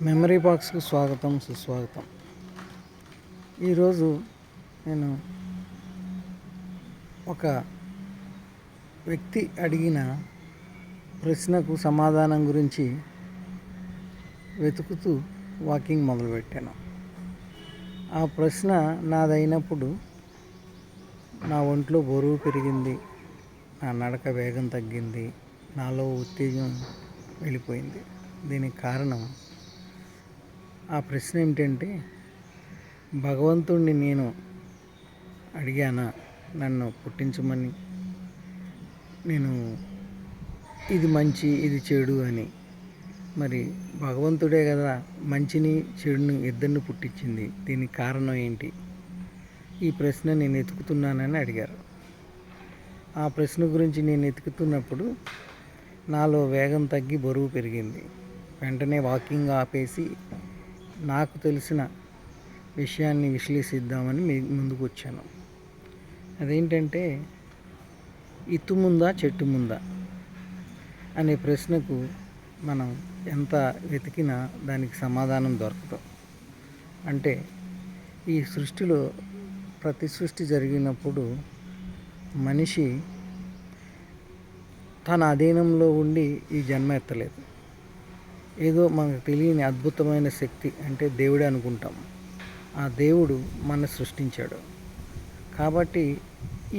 Memory బాక్స్కు స్వాగతం సుస్వాగతం. ఈరోజు నేను ఒక వ్యక్తి అడిగిన ప్రశ్నకు సమాధానం గురించి వెతుకుతూ వాకింగ్ మొదలుపెట్టాను. ఆ ప్రశ్న నాదైనప్పుడు నా ఒంట్లో బరువు పెరిగింది, నా నడక వేగం తగ్గింది, నాలో ఉత్తేజం వెళ్ళిపోయింది. దీనికి కారణం ఆ ప్రశ్న ఏమిటంటే, భగవంతుడిని నేను అడిగానా నన్ను పుట్టించమని, నేను ఇది మంచి ఇది చెడు అని. మరి భగవంతుడే కదా మంచిని చెడుని ఇద్దరిని పుట్టించింది. దీనికి కారణం ఏంటి? ఈ ప్రశ్న నేను వెతుకుతున్నానని అడిగారు. ఆ ప్రశ్న గురించి నేను వెతుకుతున్నప్పుడు నాలో వేగం తగ్గి బరువు పెరిగింది. వెంటనే వాకింగ్ ఆపేసి నాకు తెలిసిన విషయాన్ని విశ్లేషిద్దామని మీ ముందుకు వచ్చాను. అదేంటంటే, ఇత్తు ముందా చెట్టు ముందా అనే ప్రశ్నకు మనం ఎంత వెతికినా దానికి సమాధానం దొరకదు. అంటే ఈ సృష్టిలో ప్రతి సృష్టి జరిగినప్పుడు మనిషి తన అధీనంలో ఉండి ఈ జన్మ ఎత్తలేదు. ఏదో మనకు తెలియని అద్భుతమైన శక్తి అంటే దేవుడే అనుకుంటాం. ఆ దేవుడు మన సృష్టించాడు. కాబట్టి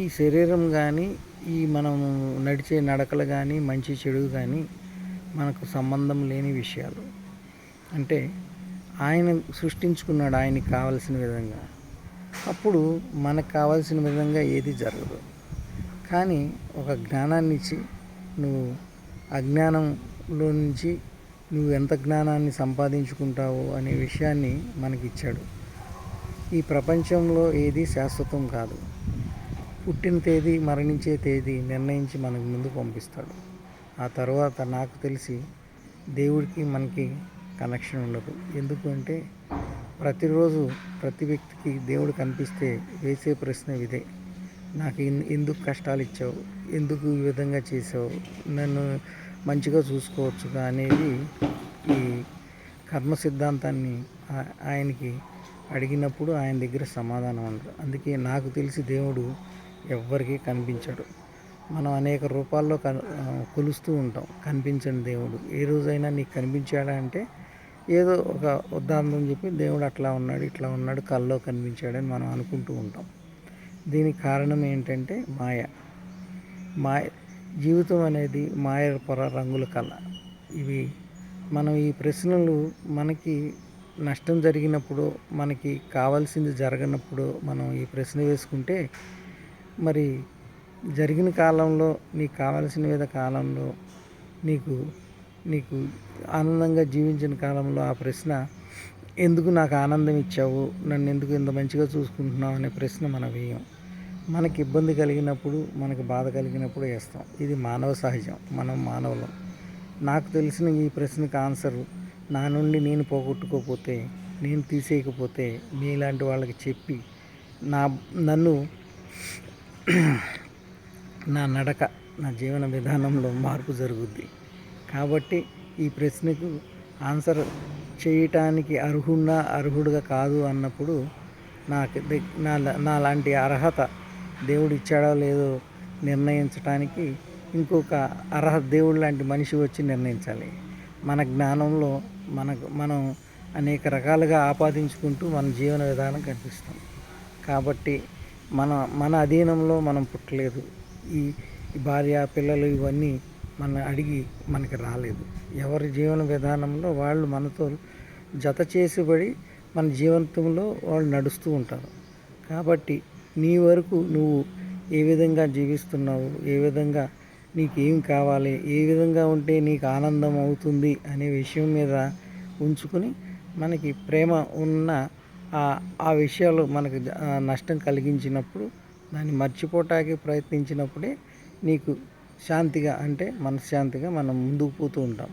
ఈ శరీరం కానీ, ఈ మనము నడిచే నడకలు కానీ, మంచి చెడు కానీ మనకు సంబంధం లేని విషయాలు. అంటే ఆయన సృష్టించుకున్నాడు ఆయనకి కావలసిన విధంగా. అప్పుడు మనకు కావాల్సిన విధంగా ఏది జరగదు. కానీ ఒక జ్ఞానాన్ని ఇచ్చి నువ్వు అజ్ఞానంలో నుంచి నువ్వు ఎంత జ్ఞానాన్ని సంపాదించుకుంటావు అనే విషయాన్ని మనకిచ్చాడు. ఈ ప్రపంచంలో ఏది శాశ్వతం కాదు. పుట్టిన తేదీ మరణించే తేదీ నిర్ణయించి మనకు ముందు పంపిస్తాడు. ఆ తర్వాత నాకు తెలిసి దేవుడికి మనకి కనెక్షన్ ఉండదు. ఎందుకు అంటే ప్రతిరోజు ప్రతి వ్యక్తికి దేవుడు కనిపిస్తే వేసే ప్రశ్న ఇదే: నాకు ఎందుకు కష్టాలు ఇచ్చావు, ఎందుకు ఈ విధంగా చేసావు, నన్ను మంచిగా చూసుకోవచ్చుగా అనేది ఈ కర్మ సిద్ధాంతాన్ని ఆయనకి అడిగినప్పుడు ఆయన దగ్గర సమాధానం ఉండదు. అందుకే నాకు తెలిసి దేవుడు ఎవ్వరికీ కనిపించాడు. మనం అనేక రూపాల్లో కొలుస్తూ ఉంటాం కనిపించని దేవుడు. ఏ రోజైనా నీకు కనిపించాడా అంటే ఏదో ఒక ఉదాహరణ చెప్పి దేవుడు అట్లా ఉన్నాడు ఇట్లా ఉన్నాడు కల్లో కనిపించాడని మనం అనుకుంటూ ఉంటాం. దీనికి కారణం ఏంటంటే మాయ. జీవితం అనేది మాయ పొర రంగుల కళ. ఇవి మనం ఈ ప్రశ్నలు మనకి నష్టం జరిగినప్పుడు, మనకి కావాల్సింది జరగనప్పుడు మనం ఈ ప్రశ్న వేసుకుంటే, మరి జరిగిన కాలంలో నీకు కావాల్సిన కాలంలో నీకు ఆనందంగా జీవించిన కాలంలో ఆ ప్రశ్న ఎందుకు నాకు ఆనందం ఇచ్చావు, నన్ను ఎందుకు ఇంత మంచిగా చూసుకుంటున్నావు అనే ప్రశ్న మనం వేయం. మనకి ఇబ్బంది కలిగినప్పుడు, మనకు బాధ కలిగినప్పుడు వేస్తాం. ఇది మానవ సహజం, మనం మానవులం. నాకు తెలిసిన ఈ ప్రశ్నకు ఆన్సర్ నా నుండి నేను పోగొట్టుకోకపోతే, నేను తీసేయకపోతే మీలాంటి వాళ్ళకి చెప్పి నన్ను నా నడక, నా జీవన విధానంలో మార్పు జరుగుద్ది. కాబట్టి ఈ ప్రశ్నకు ఆన్సర్ చేయటానికి అర్హుడుగా కాదు అన్నప్పుడు నాలాంటి అర్హత దేవుడు ఇచ్చాడో లేదో నిర్ణయించడానికి ఇంకొక అర్హత దేవుడు లాంటి మనిషి వచ్చి నిర్ణయించాలి. మన జ్ఞానంలో మనం అనేక రకాలుగా ఆపాదించుకుంటూ మన జీవన విధానం కనిపిస్తాం. కాబట్టి మన అధీనంలో మనం పుట్టలేదు. ఈ భార్య పిల్లలు ఇవన్నీ మన అడిగి మనకి రాలేదు. ఎవరి జీవన విధానంలో వాళ్ళు మనతో జత చేసిబడి మన జీవితంలో వాళ్ళు నడుస్తూ ఉంటారు. కాబట్టి నీ వరకు నువ్వు ఏ విధంగా జీవిస్తున్నావు, ఏ విధంగా నీకు ఏం కావాలి, ఏ విధంగా ఉంటే నీకు ఆనందం అవుతుంది అనే విషయం మీద ఉంచుకుని, మనకి ప్రేమ ఉన్న ఆ విషయాలు మనకు నష్టం కలిగించినప్పుడు దాన్ని మర్చిపోవటానికి ప్రయత్నించినప్పుడే నీకు శాంతిగా అంటే మనశ్శాంతిగా మనం ముందుకు పోతూ ఉంటాం.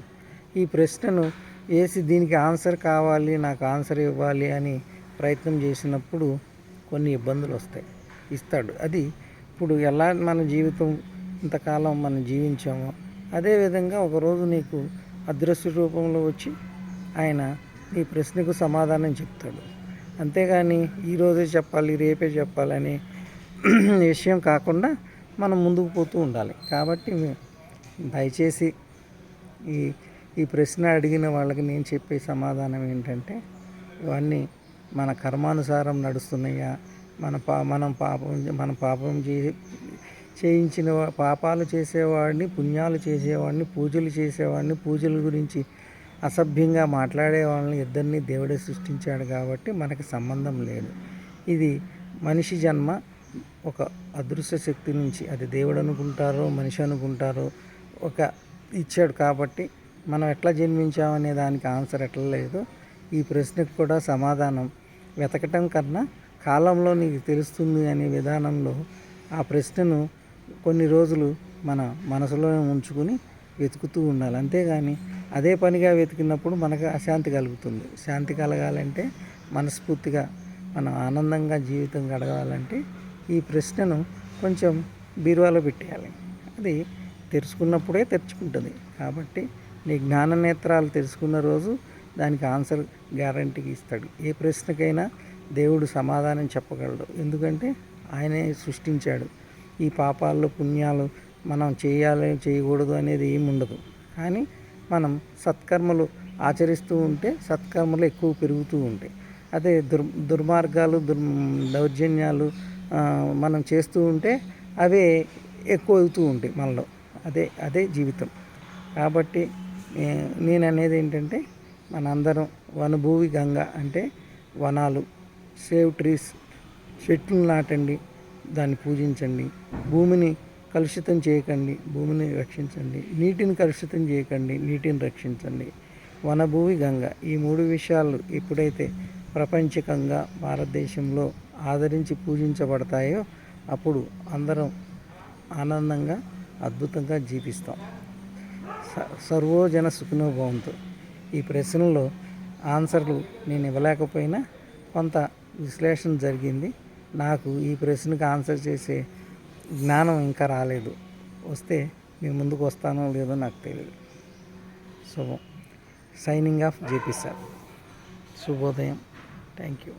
ఈ ప్రశ్నను వేసి దీనికి ఆన్సర్ కావాలి, నాకు ఆన్సర్ ఇవ్వాలి అని ప్రయత్నం చేసినప్పుడు కొన్ని ఇబ్బందులు ఇస్తాడు. అది ఇప్పుడు ఎలా మన జీవితం ఇంతకాలం మనం జీవించామో అదేవిధంగా ఒకరోజు నీకు అదృశ్య రూపంలో వచ్చి ఆయన ఈ ప్రశ్నకు సమాధానం చెప్తాడు. అంతేగాని ఈరోజే చెప్పాలి, రేపే చెప్పాలని విషయం కాకుండా మనం ముందుకు పోతూ ఉండాలి. కాబట్టి దయచేసి ఈ ఈ ప్రశ్న అడిగిన వాళ్ళకి నేను చెప్పే సమాధానం ఏంటంటే, ఇవన్నీ మన కర్మానుసారం నడుస్తున్నాయా, మనం పాపం చేయించిన పాపాలు చేసేవాడిని, పుణ్యాలు చేసేవాడిని, పూజలు చేసేవాడిని, పూజల గురించి అసభ్యంగా మాట్లాడే వాళ్ళని ఇద్దరిని దేవుడే సృష్టించాడు. కాబట్టి మనకి సంబంధం లేదు. ఇది మనిషి జన్మ ఒక అదృశ్య శక్తి నుంచి, అది దేవుడు అనుకుంటారో మనిషి అనుకుంటారో, ఒక ఇచ్చాడు. కాబట్టి మనం ఎట్లా జన్మించామనే దానికి ఆన్సర్ ఎట్లా లేదో ఈ ప్రశ్నకు కూడా సమాధానం వెతకటం కన్నా కాలంలో నీకు తెలుస్తుంది అనే విధానంలో ఆ ప్రశ్నను కొన్ని రోజులు మన మనసులోనే ఉంచుకుని వెతుకుతూ ఉండాలి. అంతేగాని అదే పనిగా వెతికినప్పుడు మనకు అశాంతి కలుగుతుంది. శాంతి కలగాలంటే, మనస్ఫూర్తిగా మనం ఆనందంగా జీవితం గడగాలంటే ఈ ప్రశ్నను కొంచెం బీరువాలో పెట్టేయాలి. అది తెరుచుకున్నప్పుడే తెరుచుకుంటుంది. కాబట్టి నీ జ్ఞాన నేత్రాలు తెలుసుకున్న రోజు దానికి ఆన్సర్ గ్యారంటీకి ఇస్తాడు. ఏ ప్రశ్నకైనా దేవుడు సమాధానం చెప్పగలడు. ఎందుకంటే ఆయనే సృష్టించాడు. ఈ పాపాలు పుణ్యాలు మనం చేయాలి చేయకూడదు అనేది ఏమి ఉండదు. కానీ మనం సత్కర్మలు ఆచరిస్తూ ఉంటే సత్కర్మలు ఎక్కువ పెరుగుతూ ఉంటాయి. అదే దుర్మార్గాలు దౌర్జన్యాలు మనం చేస్తూ ఉంటే అవే ఎక్కువ అవుతూ ఉంటాయి మనలో. అదే జీవితం. కాబట్టి నేను అనేది ఏంటంటే, మనందరం వనభూవి గంగ అంటే వనాలు, సేవ్ ట్రీస్, చెట్లు నాటండి, దాన్ని పూజించండి, భూమిని కలుషితం చేయకండి, భూమిని రక్షించండి, నీటిని కలుషితం చేయకండి, నీటిని రక్షించండి. వనభూవి గంగ ఈ 3 విషయాలు ఎప్పుడైతే ప్రపంచకంగా భారతదేశంలో ఆదరించి పూజించబడతాయో అప్పుడు అందరం ఆనందంగా అద్భుతంగా జీవిస్తాం. సర్వోజన సుఖినో భవంతు. ఈ ప్రశ్నలో ఆన్సర్లు నేను ఇవ్వలేకపోయినా కొంత విశ్లేషణ జరిగింది. నాకు ఈ ప్రశ్నకు ఆన్సర్ చేసే జ్ఞానం ఇంకా రాలేదు. వస్తే మీ ముందుకు వస్తానో లేదో నాకు తెలియదు. So signing off JP sir. శుభోదయం. Thank you.